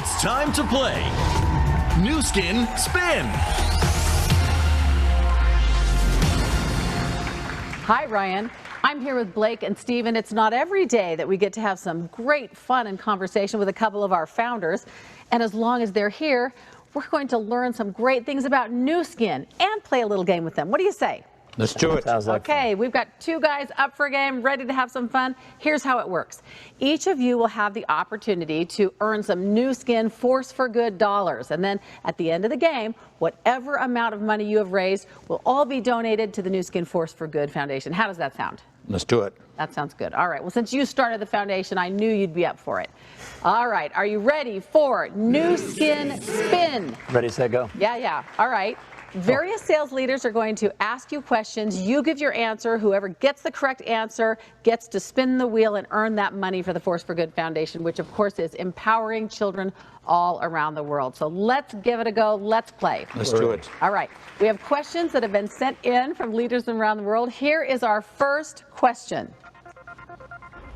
It's time to play Nuskin Spin. Hi, Ryan. I'm here with Blake and Steven. It's not every day that we get to have some great fun and conversation with a couple of our founders. And as long as they're here, we're going to learn some great things about Nuskin and play a little game with them. What do you say? Let's do it. Sounds like Okay, fun. we've got two guys up for a game, ready to have some fun. Here's how it works. Each of you will have the opportunity to earn some Nuskin Force for Good dollars. And then at the end of the game, whatever amount of money you have raised will all be donated to the Nuskin Force for Good Foundation. How does that sound? Let's do it. That sounds good. All right, well, since you started the foundation, I knew you'd be up for it. All right, are you ready for Nuskin Spin? Ready, set, go. Yeah. All right. Various sales leaders are going to ask you questions. You give your answer. Whoever gets the correct answer gets to spin the wheel and earn that money for the Force for Good Foundation, which of course is empowering children all around the world. So let's give it a go. Let's play. Let's do it. All right. We have questions that have been sent in from leaders around the world. Here is our first question.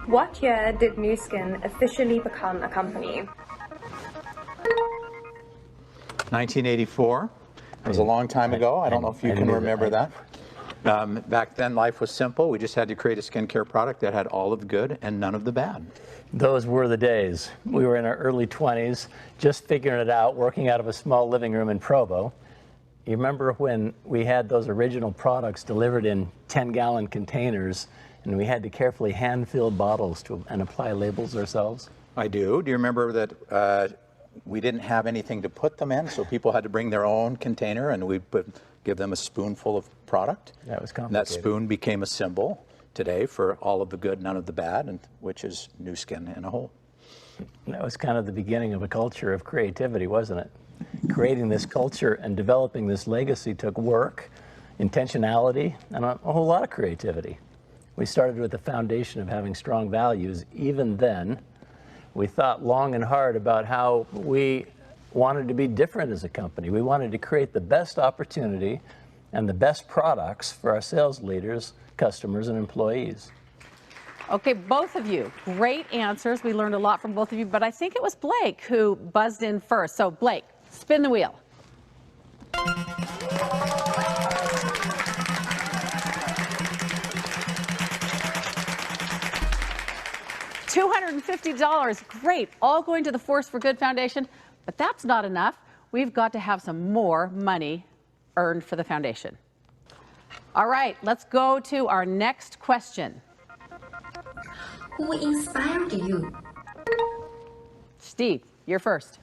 What year did Nuskin officially become a company? 1984. It was a long time ago. I don't know if you can remember that. Back then, life was simple. We just had to create a skincare product that had all of the good and none of the bad. Those were the days. We were in our early 20s, just figuring it out, working out of a small living room in Provo. You remember when we had those original products delivered in 10-gallon containers, and we had to carefully hand-fill bottles and apply labels ourselves? I do. Do you remember that we didn't have anything to put them in, so people had to bring their own container, and we give them a spoonful of product? That was And that complicated. spoon became a symbol today for all of the good, none of the bad, and which is Nuskin in a whole. That was kind of the beginning of a culture of creativity, wasn't it? Creating this culture and developing this legacy took work, intentionality, and a whole lot of creativity. We started with the foundation of having strong values. Even then, we thought long and hard about how we wanted to be different as a company. We wanted to create the best opportunity and the best products for our sales leaders, customers, and employees. Okay, both of you, great answers. We learned a lot from both of you, but I think it was Blake who buzzed in first. So Blake, spin the wheel. $250, great, all going to the Force for Good Foundation, but that's not enough. We've got to have some more money earned for the foundation. All right, let's go to our next question. Who inspired you? Steve, you're first.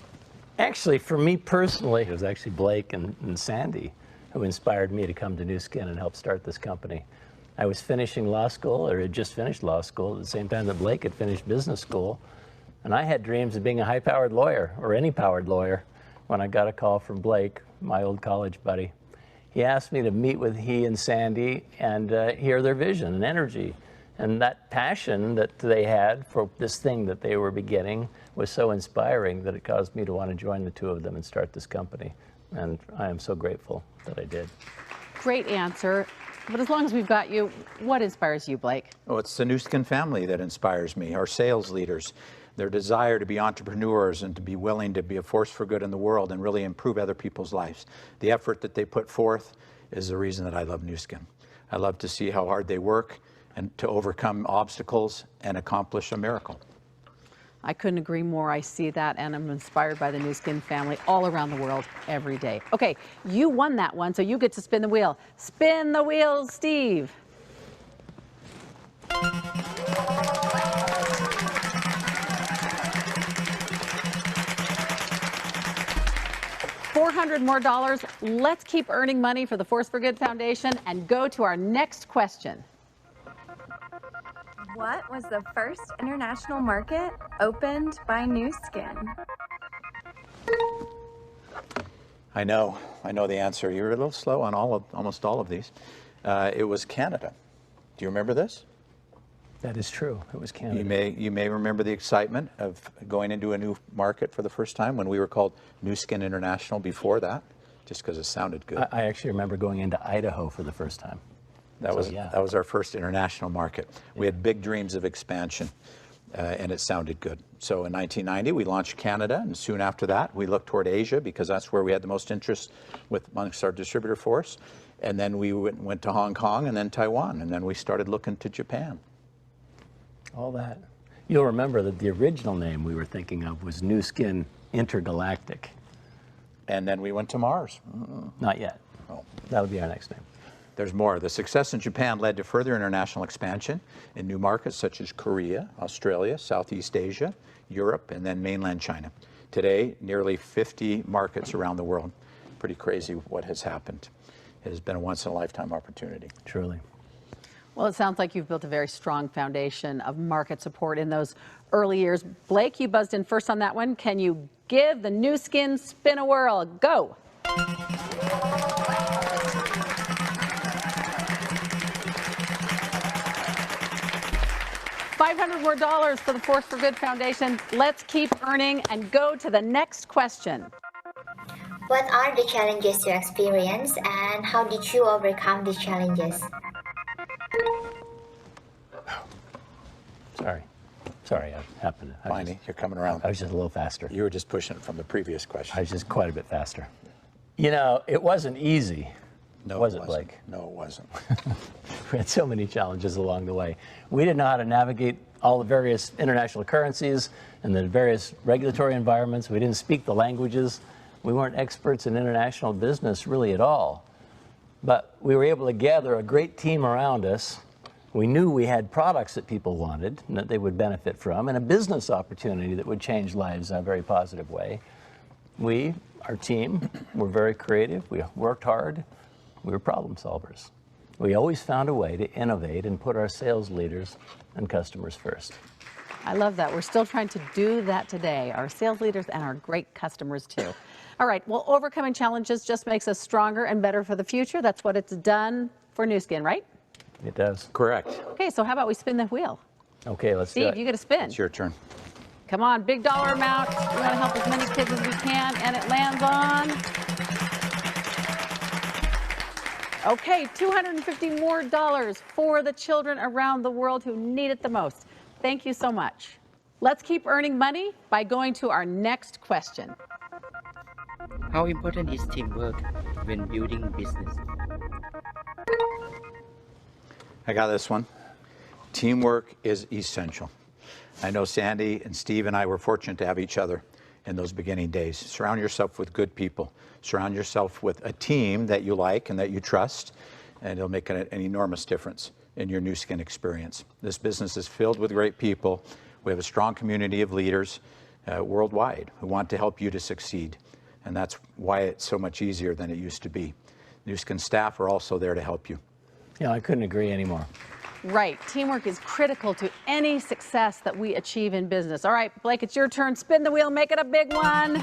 Actually, for me personally, it was actually Blake and Sandy who inspired me to come to Nuskin and help start this company. I was finishing law school, or had just finished law school at the same time that Blake had finished business school. And I had dreams of being a high-powered lawyer, or any powered lawyer, when I got a call from Blake, my old college buddy. He asked me to meet with he and Sandy and hear their vision and energy. And that passion that they had for this thing that they were beginning was so inspiring that it caused me to want to join the two of them and start this company. And I am so grateful that I did. Great answer. But as long as we've got you, what inspires you, Blake? Oh, it's the Nuskin family that inspires me, our sales leaders, their desire to be entrepreneurs and to be willing to be a force for good in the world and really improve other people's lives. The effort that they put forth is the reason that I love Nuskin. I love to see how hard they work and to overcome obstacles and accomplish a miracle. I couldn't agree more. I see that, and I'm inspired by the Nuskin family all around the world every day. Okay, you won that one, so you get to spin the wheel. Spin the wheel, Steve. $400 more. Let's keep earning money for the Force for Good Foundation and go to our next question. What was the first international market opened by Nuskin? I know the answer. You're a little slow on almost all of these. It was Canada. Do you remember this? That is true. It was Canada. You may remember the excitement of going into a new market for the first time when we were called Nuskin International before that, just because it sounded good. I actually remember going into Idaho for the first time. That was our first international market. We had big dreams of expansion. and it sounded good. So in 1990, we launched Canada, and soon after that, we looked toward Asia because that's where we had the most interest amongst our distributor force. And then we went to Hong Kong and then Taiwan, and then we started looking to Japan. All that. You'll remember that the original name we were thinking of was Nuskin Intergalactic. And then we went to Mars. Not yet. Oh. That'll be our next name. There's more. The success in Japan led to further international expansion in new markets such as Korea, Australia, Southeast Asia, Europe, and then mainland China. Today, nearly 50 markets around the world. Pretty crazy what has happened. It has been a once-in-a-lifetime opportunity. Truly. Well, it sounds like you've built a very strong foundation of market support in those early years. Blake, you buzzed in first on that one. Can you give the Nuskin Spin a whirl? Go. $500 more for the Force for Good Foundation. Let's keep earning and go to the next question. What are the challenges you experienced and how did you overcome these challenges? Sorry, I happened to. Finally, you're coming around. I was just a little faster. You were just pushing it from the previous question. I was just quite a bit faster. You know, it wasn't easy. No, was it it, wasn't. Blake? No, it wasn't. We had so many challenges along the way. We didn't know how to navigate all the various international currencies and the various regulatory environments. We didn't speak the languages. We weren't experts in international business really at all. But we were able to gather a great team around us. We knew we had products that people wanted and that they would benefit from, and a business opportunity that would change lives in a very positive way. Our team, were very creative. We worked hard. We were problem solvers. We always found a way to innovate and put our sales leaders and customers first. I love that. We're still trying to do that today, our sales leaders and our great customers too. All right, well, overcoming challenges just makes us stronger and better for the future. That's what it's done for Nuskin, right? It does. Correct. Okay, so how about we spin the wheel? Okay, let's do Steve, it. you get a spin. It's your turn. Come on, big dollar amount. We want to help as many kids as we can, and it lands on. Okay, $250 more for the children around the world who need it the most. Thank you so much. Let's keep earning money by going to our next question. How important is teamwork when building business? I got this one. Teamwork is essential. I know Sandy and Steve and I were fortunate to have each other in those beginning days. Surround yourself with good people. Surround yourself with a team that you like and that you trust, and it'll make an enormous difference in your Nuskin experience. This business is filled with great people. We have a strong community of leaders worldwide who want to help you to succeed, and that's why it's so much easier than it used to be. Nuskin staff are also there to help you. Yeah, I couldn't agree anymore. Right. Teamwork is critical to any success that we achieve in business. All right, Blake, it's your turn. Spin the wheel. Make it a big one.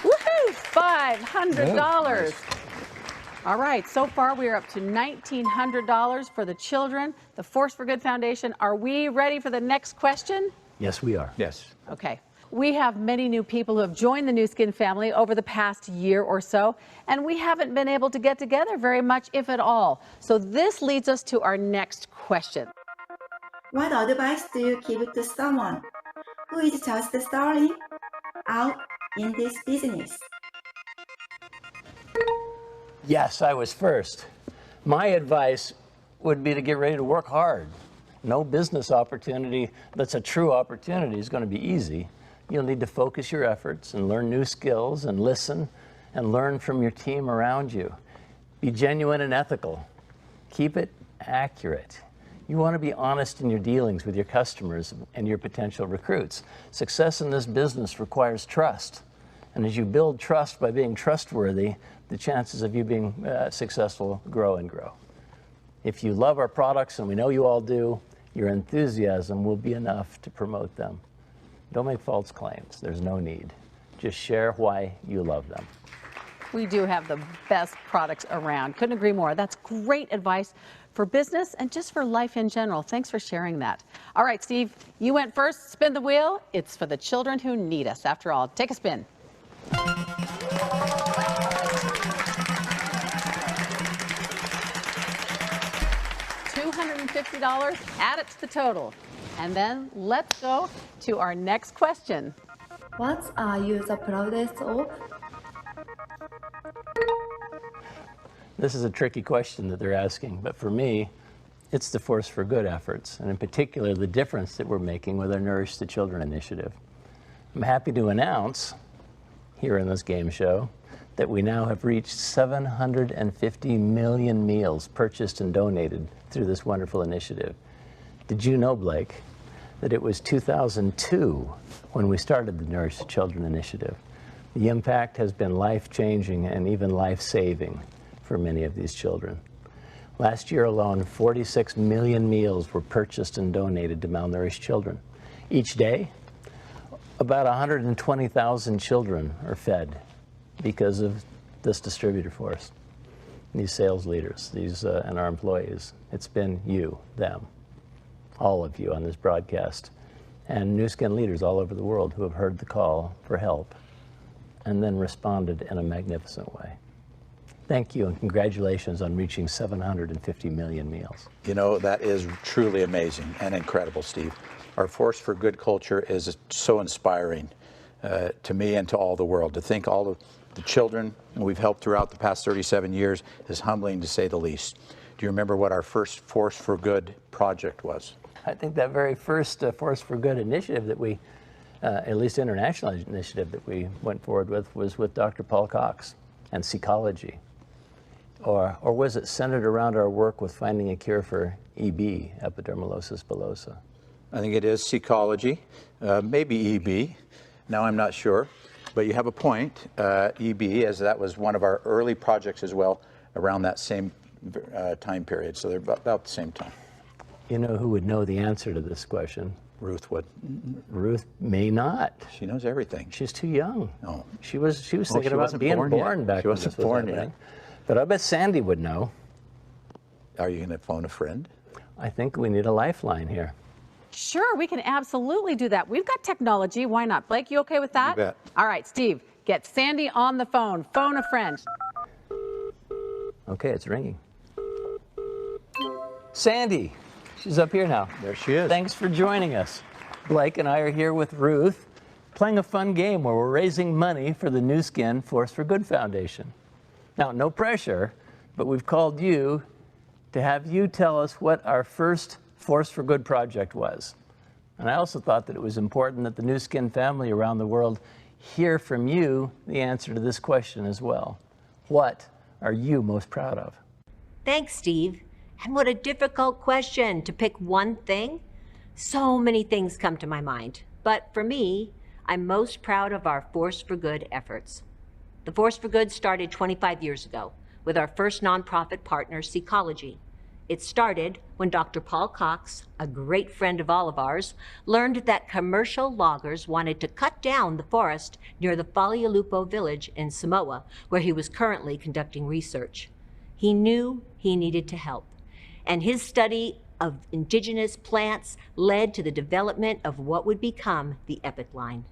Woohoo! $500. All right, so far we are up to $1,900 for the children, the Force for Good Foundation. Are we ready for the next question? Yes, we are. Yes. Okay. We have many new people who have joined the Nuskin family over the past year or so, and we haven't been able to get together very much, if at all. So this leads us to our next question. What advice do you give to someone who is just starting out in this business? Yes, I was first. My advice would be to get ready to work hard. No business opportunity that's a true opportunity is going to be easy. You'll need to focus your efforts and learn new skills and listen and learn from your team around you. Be genuine and ethical. Keep it accurate. You want to be honest in your dealings with your customers and your potential recruits. Success in this business requires trust. And as you build trust by being trustworthy, the chances of you being successful grow and grow. If you love our products, and we know you all do, your enthusiasm will be enough to promote them. Don't make false claims. There's no need. Just share why you love them. We do have the best products around. Couldn't agree more. That's great advice for business and just for life in general. Thanks for sharing that. All right, Steve, you went first. Spin the wheel. It's for the children who need us. After all, take a spin. $50, add it to the total. And then let's go to our next question. What are you the proudest of? This is a tricky question that they're asking, but for me, it's the Force for Good efforts, and in particular, the difference that we're making with our Nourish the Children initiative. I'm happy to announce here in this game show that we now have reached 750 million meals purchased and donated through this wonderful initiative. Did you know, Blake, that it was 2002 when we started the Nourish the Children initiative? The impact has been life-changing and even life-saving for many of these children. Last year alone, 46 million meals were purchased and donated to malnourished children. Each day, about 120,000 children are fed because of this distributor force, these sales leaders, and our employees. It's been you, them, all of you on this broadcast, and Nu Skin leaders all over the world who have heard the call for help and then responded in a magnificent way. Thank you and congratulations on reaching 750 million meals. You know, that is truly amazing and incredible, Steve. Our Force for Good culture is so inspiring to me and to all the world. To think all of the children we've helped throughout the past 37 years is humbling, to say the least. Do you remember what our first Force for Good project was? I think that very first Force for Good initiative that we, at least international initiative that we went forward with, was with Dr. Paul Cox and Seacology. Or was it centered around our work with finding a cure for EB, epidermolysis bullosa? I think it is Seacology, maybe EB. Now I'm not sure, but you have a point. EB, as that was one of our early projects as well, around that same time period. So they're about the same time. You know who would know the answer to this question? Ruth would. Ruth may not. She knows everything. She's too young. Oh. She was thinking about being born back she when wasn't this was born happening. yet. But I bet Sandy would know. Are you going to phone a friend? I think we need a lifeline here. Sure, we can absolutely do that. We've got technology. Why not? Blake, you okay with that? You bet. All right, Steve, get Sandy on the phone. Phone a friend. Okay, it's ringing. Sandy, she's up here now. There she is. Thanks for joining us. Blake and I are here with Ruth, playing a fun game where we're raising money for the Nu Skin Force for Good Foundation. Now, no pressure, but we've called you to have you tell us what our first Force for Good project was. And I also thought that it was important that the Nu Skin family around the world hear from you the answer to this question as well. What are you most proud of? Thanks, Steve. And what a difficult question to pick one thing. So many things come to my mind. But for me, I'm most proud of our Force for Good efforts. The Force for Good started 25 years ago with our first nonprofit partner, Seacology. It started when Dr. Paul Cox, a great friend of all of ours, learned that commercial loggers wanted to cut down the forest near the Falealupo village in Samoa, where he was currently conducting research. He knew he needed to help, and his study of indigenous plants led to the development of what would become the Epic line.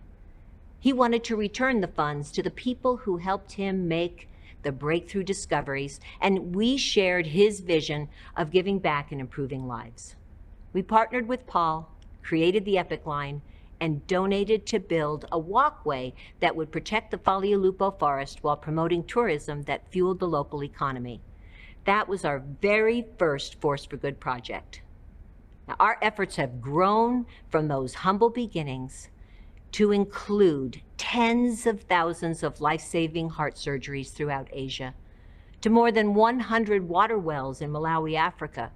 He wanted to return the funds to the people who helped him make the breakthrough discoveries, and we shared his vision of giving back and improving lives. We partnered with Paul, created the Epic line, and donated to build a walkway that would protect the Falealupo forest while promoting tourism that fueled the local economy. That was our very first Force for Good project. Now, our efforts have grown from those humble beginnings to include tens of thousands of life-saving heart surgeries throughout Asia, to more than 100 water wells in Malawi, Africa,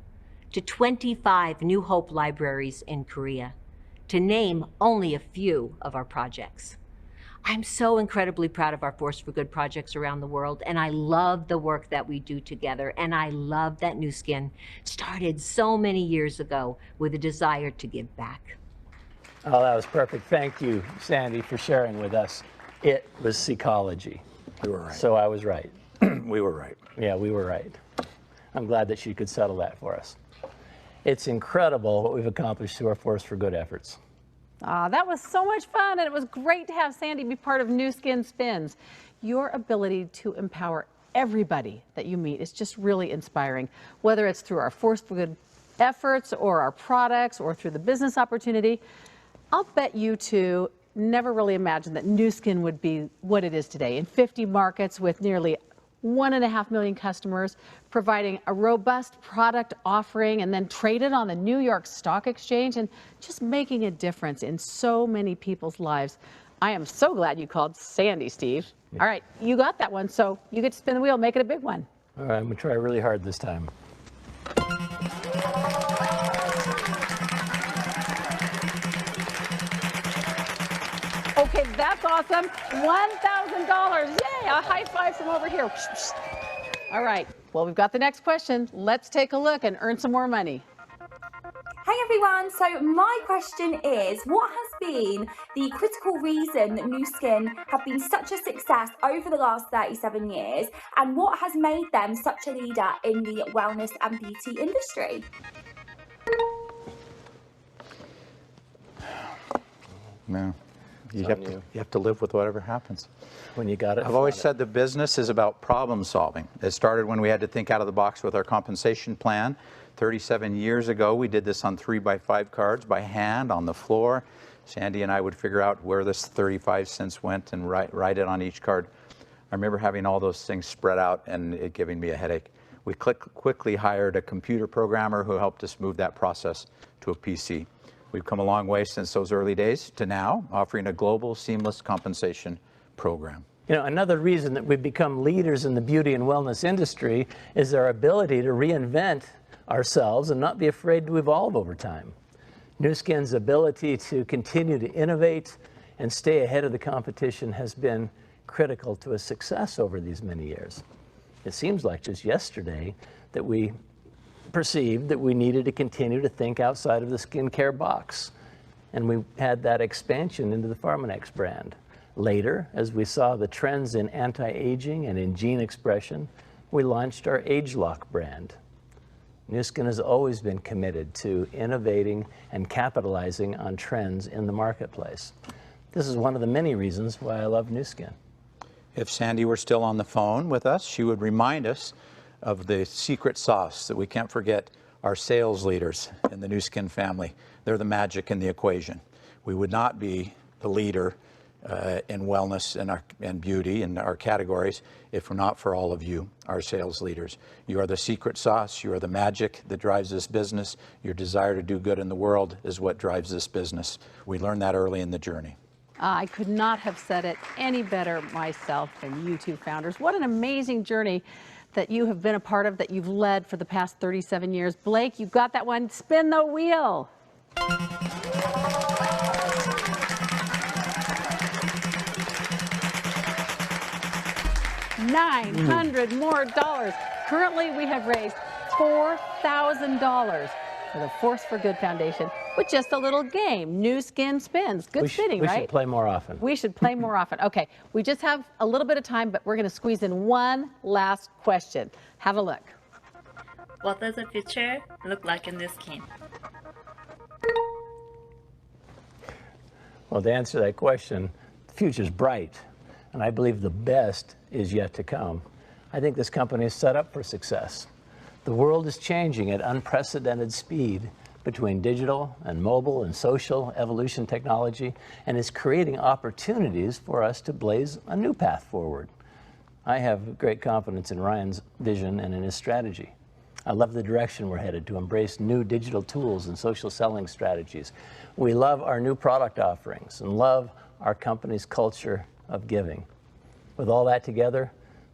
to 25 New Hope libraries in Korea, to name only a few of our projects. I'm so incredibly proud of our Force for Good projects around the world, and I love the work that we do together, and I love that Nu Skin started so many years ago with a desire to give back. Oh, that was perfect. Thank you, Sandy, for sharing with us. It was Seacology. We were right. So I was right. We were right. Yeah, we were right. I'm glad that she could settle that for us. It's incredible what we've accomplished through our Force for Good efforts. That was so much fun, and it was great to have Sandy be part of Nuskin Spins. Your ability to empower everybody that you meet is just really inspiring, whether it's through our Force for Good efforts or our products or through the business opportunity, I'll bet you two never really imagined that Nuskin would be what it is today in 50 markets with nearly 1.5 million customers, providing a robust product offering and then traded on the New York Stock Exchange and just making a difference in so many people's lives. I am so glad you called Sandy, Steve. All right, you got that one, so you get to spin the wheel, make it a big one. All right, I'm going to try really hard this time. Okay, that's awesome. $1,000. Yay, a high five from over here. All right, well, we've got the next question. Let's take a look and earn some more money. Hey everyone, so my question is, what has been the critical reason that Nuskin have been such a success over the last 37 years, and what has made them such a leader in the wellness and beauty industry? No. You have to live with whatever happens. When you got it. I've always said the business is about problem solving. It started when we had to think out of the box with our compensation plan. 37 years ago, we did this on 3x5 cards by hand on the floor. Sandy and I would figure out where this 35 cents went and write it on each card. I remember having all those things spread out and it giving me a headache. We quickly hired a computer programmer who helped us move that process to a PC. We've come a long way since those early days to now, offering a global seamless compensation program. You know, another reason that we've become leaders in the beauty and wellness industry is our ability to reinvent ourselves and not be afraid to evolve over time. Nuskin's ability to continue to innovate and stay ahead of the competition has been critical to a success over these many years. It seems like just yesterday that we perceived that we needed to continue to think outside of the skincare box, and we had that expansion into the Pharmanex brand. Later, as we saw the trends in anti-aging and in gene expression, we launched our ageLOC brand. Nuskin has always been committed to innovating and capitalizing on trends in the marketplace. This is one of the many reasons why I love Nuskin. If Sandy were still on the phone with us, she would remind us of the secret sauce that we can't forget. Our sales leaders in the Nuskin family, they're the magic in the equation. We would not be the leader in wellness and beauty in our categories if not for all of you, our sales leaders. You are the secret sauce. You are the magic that drives this business. Your desire to do good in the world is what drives this business. We learned that early in the journey. I could not have said it any better myself than you two founders. What an amazing journey that you have been a part of, that you've led for the past 37 years. Blake, you got that one. Spin the wheel. $900 more. Currently, we have raised $4,000 for the Force for Good Foundation with just a little game, Nuskin Spins. Good spinning, right? We should play more often. We should play more often. Okay, we just have a little bit of time, but we're going to squeeze in one last question. Have a look. What does the future look like in Nuskin? Well, to answer that question, the future's bright, and I believe the best is yet to come. I think this company is set up for success. The world is changing at unprecedented speed between digital and mobile and social evolution technology, and is creating opportunities for us to blaze a new path forward. I have great confidence in Ryan's vision and in his strategy. I love the direction we're headed to embrace new digital tools and social selling strategies. We love our new product offerings and love our company's culture of giving. With all that together,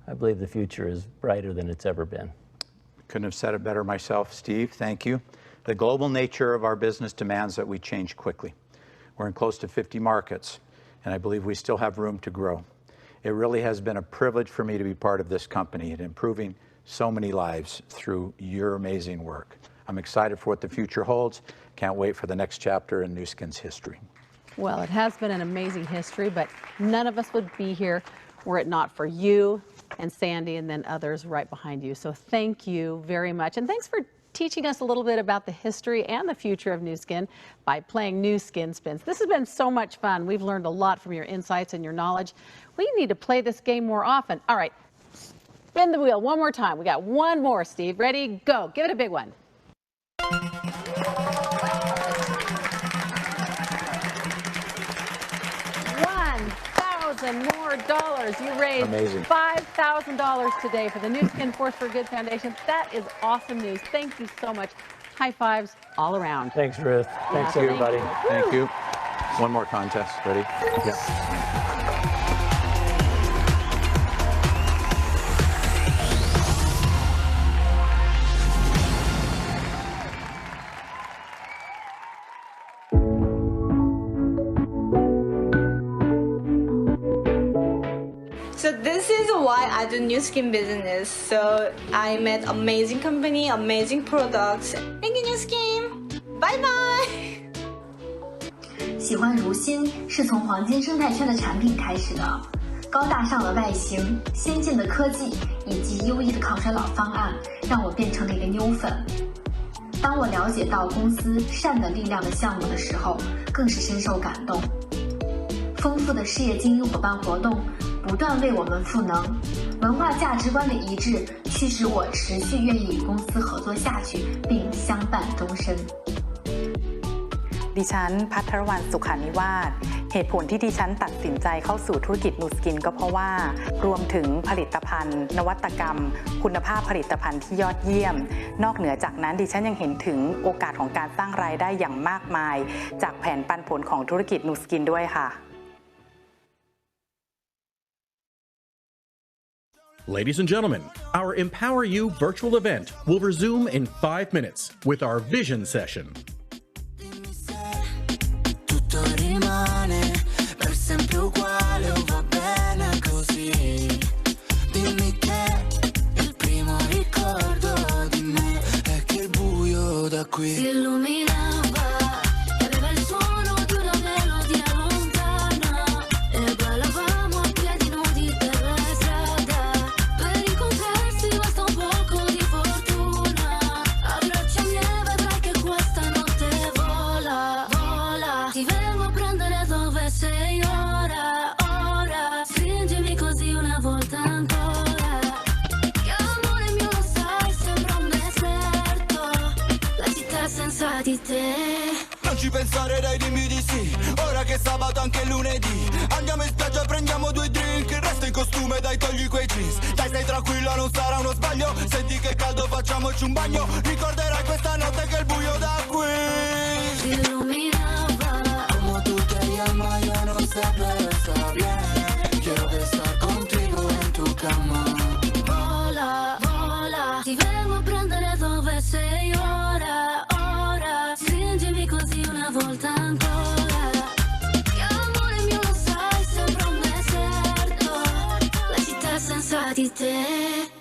I believe the future is brighter than it's ever been. Couldn't have said it better myself, Steve. Thank you. The global nature of our business demands that we change quickly. We're in close to 50 markets, and I believe we still have room to grow. It really has been a privilege for me to be part of this company and improving so many lives through your amazing work. I'm excited for what the future holds. Can't wait for the next chapter in Nuskin's history. Well, it has been an amazing history, but none of us would be here were it not for you and Sandy and then others right behind you. So thank you very much. And thanks for teaching us a little bit about the history and the future of Nuskin by playing Nuskin Spins. This has been so much fun. We've learned a lot from your insights and your knowledge. We need to play this game more often. All right, spin the wheel one more time. We got one more, Steve. Ready? Go. Give it a big one. more dollars. You raised $5,000 today for the Nuskin Force for Good Foundation. That is awesome news. Thank you so much. High fives all around. Thanks, Ruth. Thanks, everybody. Thank you. One more contest. Ready? Yep. So this is why I do Nuskin business. So I met amazing company, amazing products. Thank you, Nuskin. Bye bye. 喜欢如新是从黄金生态圈的产品开始的，高大上的外形、先进的科技以及优异的抗衰老方案，让我变成了一个妞粉。当我了解到公司善的力量的项目的时候，更是深受感动。丰富的事业精英伙伴活动不断为我们赋能，文化价值观的一致驱使我持续愿意与公司合作下去，并相伴终身。 ดิฉันภัทรวรรณสุขานิวาสเหตุผลที่ดิฉันตัดสินใจเข้าสู่ธุรกิจนูสกินก็เพราะว่ารวมถึงผลิตภัณฑ์ นวัตกรรม คุณภาพผลิตภัณฑ์ที่ยอดเยี่ยมนอกเหนือจากนั้นดิฉันยังเห็นถึงโอกาสของการสร้างรายได้อย่างมากมายจากแผนปันผลของธุรกิจนูสกินด้วยค่ะ Ladies and gentlemen, our Empower You virtual event will resume in 5 minutes with our vision session. Tutto rimane per sempre uguale o va bene così. Dimmi che il primo ricordo di me è che il buio da qui si illuminava e aveva il suono di una melodia lontana e ballavamo a piedi nudi per la strada. Per incontrarsi basta un poco di fortuna. Abbracciami e vedrai che questa notte vola, vola. Ti vengo a prendere dove sei ora, ora. Stringimi così una volta ancora. Che amore mio lo sai, sembra un deserto. La città senza di te. Non ci pensare dai, dimmi di sì. Ora che è sabato anche lunedì. Andiamo in spiaggia e prendiamo 2 drink. Resta in costume, dai, togli quei jeans. Dai, stai tranquilla, non sarà uno sbaglio. Senti che caldo, facciamoci un bagno. Ricorderai questa notte che il buio da qui si illuminaba. Como tú querías más, yo no sé, pero está bien. Quiero estar contigo en tu cama. Vola, vola. Ti vengo a prendere dove sei ora, ora. Stringimi così una volta ancora. Che amore mio lo sai, sembra un deserto. La città senza di te.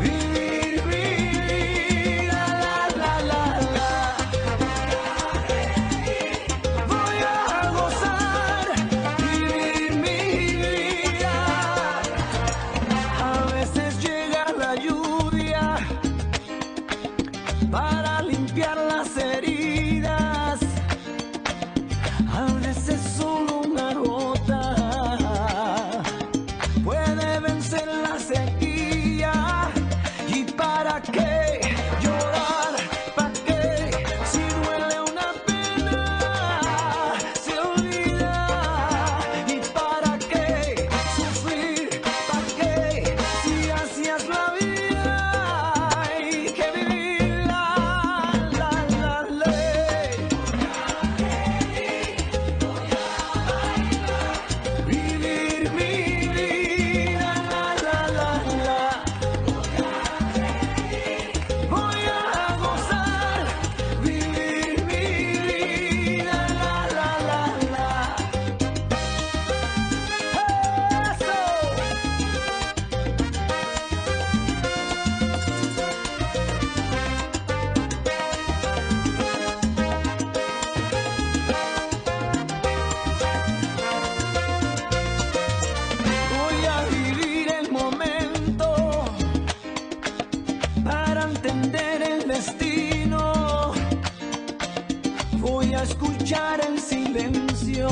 Vivir, vivir, la entender el destino. Voy a escuchar el silencio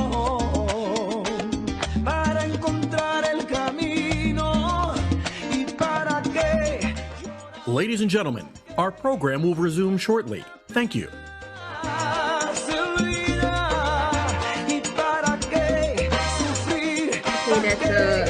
para encontrar el camino y para que. Ladies and gentlemen, our program will resume shortly. Thank you. That's